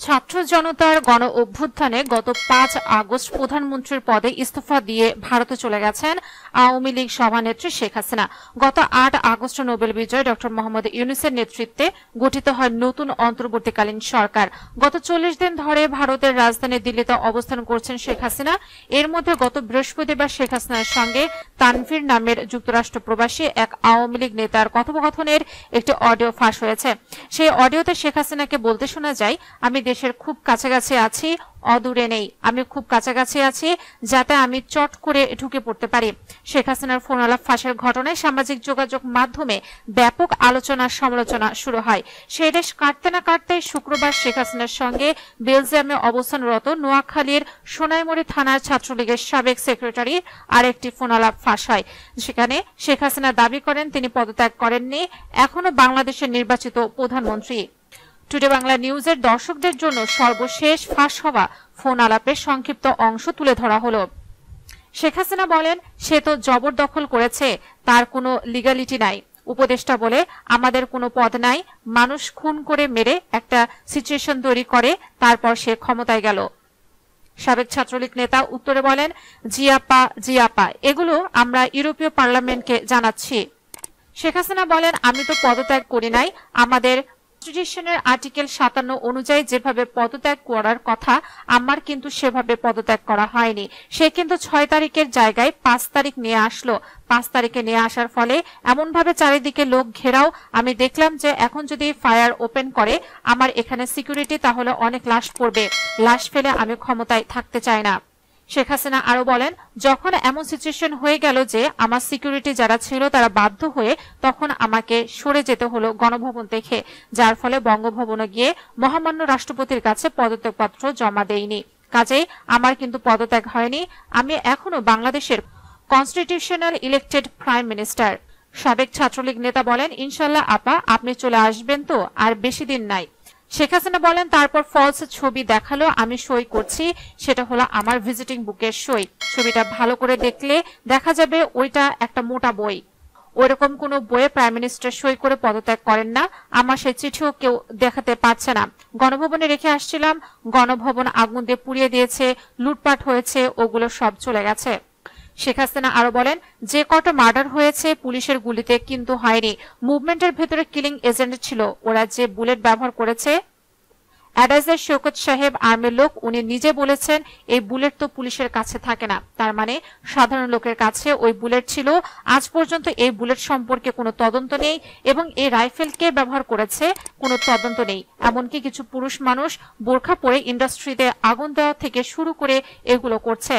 ছাত্র জনতার গণ অভ্যুত্থানে গত 5 আগস্ট প্রধানমন্ত্রীর পদে ইস্তফা দিয়ে ভারতে চলে গেছেন আওয়ামী লীগ সভানেত্রী শেখ হাসিনা। গত 8 আগস্ট নোবেল বিজয়ী ডক্টর মোহাম্মদ ইউনূসের নেতৃত্বে গঠিত হয় নতুন অন্তর্বর্তীকালীন সরকার। গত 40 দিন ধরে ভারতের রাজধানী দিল্লিতে অবস্থান করছেন শেখ হাসিনা। এর মধ্যে গত বৃহস্পতিবার শেখ হাসিনার সঙ্গে তানভীর নামের যুক্তরাষ্ট্র প্রবাসী এক আওয়ামী লীগ নেতার কথোপকথনের একটি অডিও ফাঁস হয়েছে। সেই অডিওতে শেখ হাসিনাকে বলতে শোনা যায়, আমি দেশের খুব কাছাকাছি আছি, অদূরে নেই, আমি খুব কাছাকাছি আছি যাতে আমি চট করে ঢুকে পড়তে পারি। শেখ হাসিনার ফোন আলাপ ফাঁসের ঘটনায় সামাজিক যোগাযোগ মাধ্যমে ব্যাপক আলোচনা সমালোচনা শুরু হয়। সেই দেশ কাটতে না কাটতে শুক্রবার শেখ হাসিনার সঙ্গে বেলজিয়ামে অবস্থানরত নোয়াখালীর সোনাইমুড়ি থানার ছাত্রলীগের সাবেক সেক্রেটারি আরেকটি ফোন আলাপ ফাঁস হয়। সেখানে শেখ হাসিনা দাবি করেন তিনি পদত্যাগ করেননি, এখনো বাংলাদেশের নির্বাচিত প্রধানমন্ত্রী। টুডে বাংলা নিউজের দর্শকদের জন্য সর্বশেষ ফাঁস হওয়া ফোন আলাপের সংক্ষিপ্ত অংশ তুলে ধরা হলো। শেখ হাসিনা বলেন, সে তো জবরদখল করেছে, তার কোনো লিগ্যালিটি নাই। উপদেষ্টা বলে, আমাদের কোনো পদ নাই, মানুষ খুন করে মেরে একটা সিচুয়েশন তৈরি করে তারপর সে ক্ষমতায় গেল। সাবেক ছাত্রলীগ নেতা উত্তরে বলেন, জি আপা, এগুলো আমরা ইউরোপীয় পার্লামেন্টকে জানাচ্ছি। শেখ হাসিনা বলেন, আমি তো পদত্যাগ করি নাই, আমাদের কনস্টিটিউশনের আর্টিকেল 57 অনুযায়ী যেভাবে পদত্যাগ করার কথা আমার কিন্তু সেভাবে পদত্যাগ করা হয়নি। সে কিন্তু 6 তারিখের জায়গায় 5 তারিখ নিয়ে আসলো। 5 তারিখে নিয়ে আসার ফলে এমনভাবে চারিদিকে লোক ঘেরাও, আমি দেখলাম যে এখন যদি ফায়ার ওপেন করে আমার এখানে সিকিউরিটি, তাহলে অনেক লাশ পড়বে, লাশ ফেলে আমি ক্ষমতায় থাকতে চাই না। শেখ হাসিনা আরো বলেন, যখন এমন সিচুয়েশন হয়ে গেল যে আমার সিকিউরিটি যারা ছিল তারা বাধ্য হয়ে তখন আমাকে সরে যেতে হলো গণভবন থেকে, যার ফলে বঙ্গভবনে গিয়ে মহামান্য রাষ্ট্রপতির কাছে পদত্যাগপত্র জমা দেইনি। কাজেই আমার কিন্তু পদত্যাগ হয়নি, আমি এখনো বাংলাদেশের কনস্টিটিউশনাল ইলেক্টেড প্রাইম মিনিস্টার। সাবেক ছাত্রলীগ নেতা বলেন, ইনশাল্লাহ আপা, আপনি চলে আসবেন তো, আর বেশি দিন নাই। শেখ হাসিনা বলেন, তারপর ফলস ছবি দেখালো, আমি সই করছি, সেটা হলো আমার ভিজিটিং বুকের সই। ছবিটা ভালো করে দেখলে দেখা যাবে ওইটা একটা মোটা বই। ওইরকম কোন বইয়ে প্রাইম মিনিস্টার সই করে পদত্যাগ করেন না। আমার সেই চিঠিও কেউ দেখাতে পারছে না। গণভবনে রেখে আসছিলাম, গণভবন আগুন দিয়ে পুড়িয়ে দিয়েছে, লুটপাট হয়েছে, ওগুলো সব চলে গেছে। শেখ হাসিনা আরো বলেন, যে কটা মার্ডার হয়েছে পুলিশের গুলিতে কিন্তু হয়নি, মুভমেন্টের ভেতরে কিলিং এজেন্ট ছিল, ওরা যে বুলেট ব্যবহার করেছে। অ্যাডাইজার শওকত সাহেব আর্মির লোক, উনি নিজে বলেছেন এই বুলেট তো পুলিশের কাছে থাকে না, তার মানে সাধারণ লোকের কাছে ওই বুলেট ছিল। আজ পর্যন্ত এই বুলেট সম্পর্কে কোনো তদন্ত নেই এবং এই রাইফেল কে ব্যবহার করেছে কোনো তদন্ত নেই। এমনকি কিছু পুরুষ মানুষ বোরখা পরে ইন্ডাস্ট্রিতে আগুন দেওয়া থেকে শুরু করে এগুলো করছে।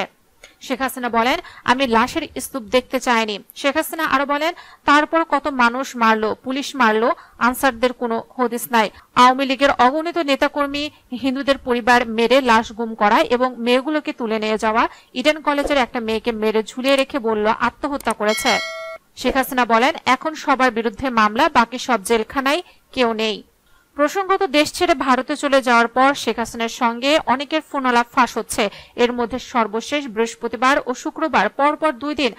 শেখ হাসিনা বলেন, আমি লাশের স্তূপ দেখতে চাইনি। শেখ হাসিনা আরো বলেন, তারপর কত মানুষ মারলো, পুলিশ মারলো, আনসারদের কোনো হদিস নাই। আওয়ামী লীগের অগণিত নেতাকর্মী হিন্দুদের পরিবার মেরে লাশ গুম করা এবং মেয়েগুলোকে তুলে নিয়ে যাওয়া। ইডেন কলেজের একটা মেয়েকে মেরে ঝুলিয়ে রেখে বলল আত্মহত্যা করেছে। শেখ হাসিনা বলেন, এখন সবার বিরুদ্ধে মামলা, বাকি সব জেলখানায়, কেউ নেই। প্রসঙ্গত, দেশ ছেড়ে ভারতে চলে যাওয়ার পর শেখ হাসিনার সঙ্গে অনেকের ফোন আলাপ ফাঁস হচ্ছে। এর মধ্যে সর্বশেষ বৃহস্পতিবার ও শুক্রবার পরপর 2 দিন